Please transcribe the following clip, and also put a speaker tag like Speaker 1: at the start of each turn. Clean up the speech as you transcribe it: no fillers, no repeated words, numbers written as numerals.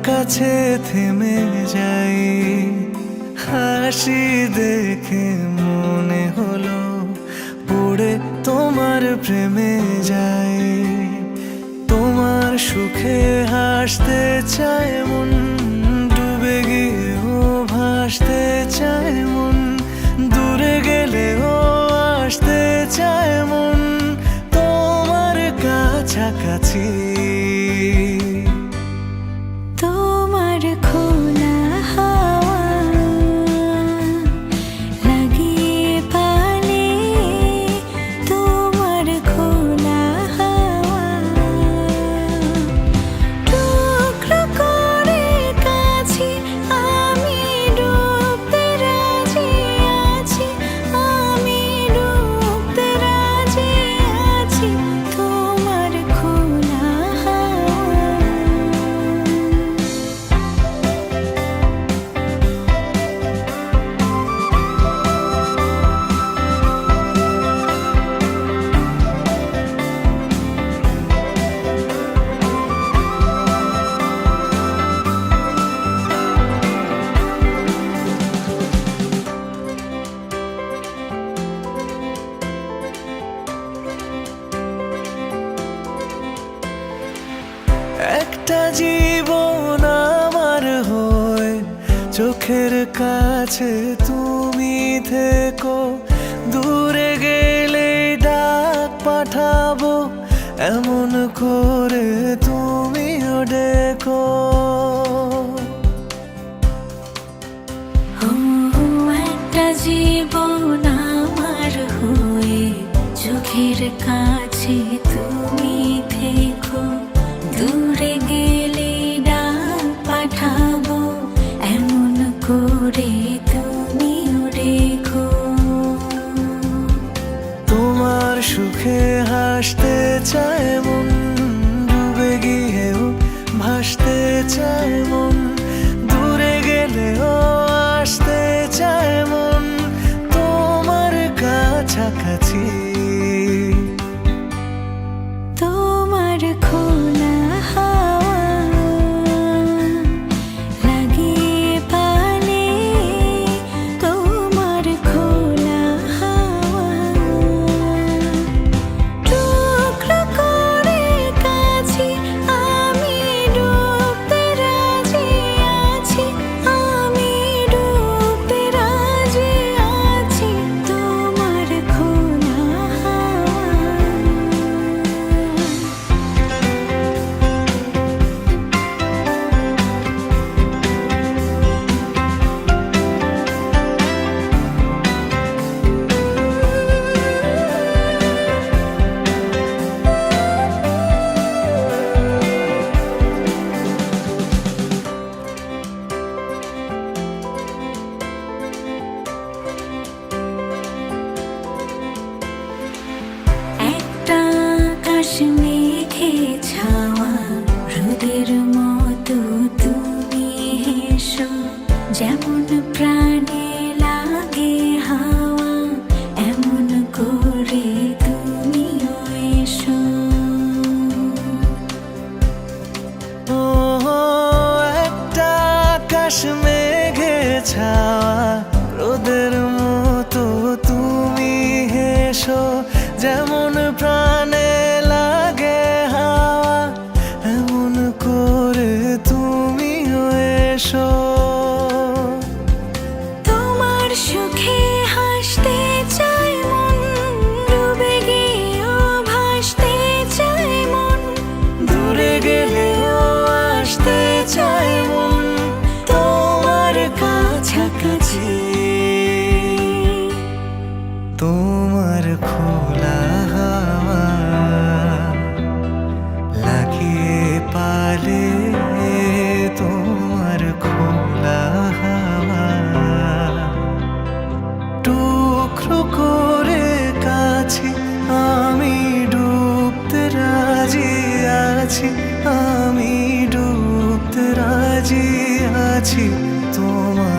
Speaker 1: কাছে থেমে যাই, হাসি দেখে মনে হলো পড়ে তোমার প্রেমে যাই। তোমার সুখে হাসতে চায় মন, ডুবে গিয়েও ভাসতে চায় মন, দূরে গেলেও আসতে চায় মন তোমার কাছাকাছি।
Speaker 2: তোমার খোলা হাওয়া লাগিয়ে পালে, তোমার খোলা হাওয়া টুকরো করে কাছে আমি ডুবতে রাজি আছি, আমি ডুবতে রাজি আছি তোমার খোলা হাওয়া।
Speaker 1: একটা জীবন আমার হয়ে চোখের কাছে তুমি থেকো, দূরে গেলে ডাক পাঠাবো এমন করে তুমিও ডেকো।
Speaker 2: একটা জীবন আমার হয়ে চোখের কাছে তুমি থেকো, দূরে গেলে ডাক পাঠাবো এমন করে তুমিও রেখো।
Speaker 1: তোমার সুখে হাসতে চায় মন, ডুবে গিয়েও ভাসতে চায় মন, দূরে গেলেও আসতে চায় মন তোমার কাছাকাছি।
Speaker 2: তোমার খোলা হাওয়া লাগিয়ে পালে, তোমার খোলা হাওয়া টুকরো করে কাছে আমি ডুবতে রাজি আছি, আমি ডুবতে রাজি আছি তোমার খোলা হাওয়া। একটা আকাশ মেঘে ছাওয়া রোদের মতো তুমি হেসো, যেমন প্রাণে লাগে হাওয়া এমন করে তুমিও এসো।
Speaker 1: ও একটা আকাশ মেঘে ছাওয়া রোদের মতো তুমি হেসো, যেমন প্রাণে লাগে হাওয়া এমন করে তুমিও এসো।
Speaker 2: তোমার সুখে হাসতে চায় মন, ডুবে গিয়েও ভাসতে চায় মন,
Speaker 1: দূরে গেলেও আসতে চায় মন তোমার কাছাকাছি। তোমার খোলা হাওয়া লাগিয়ে পালে, তোমার খোলা হাওয়া টুকরো করে কাছে আমি ডুবতে রাজি আছি, আমি ডুবতে রাজি আছি তোমার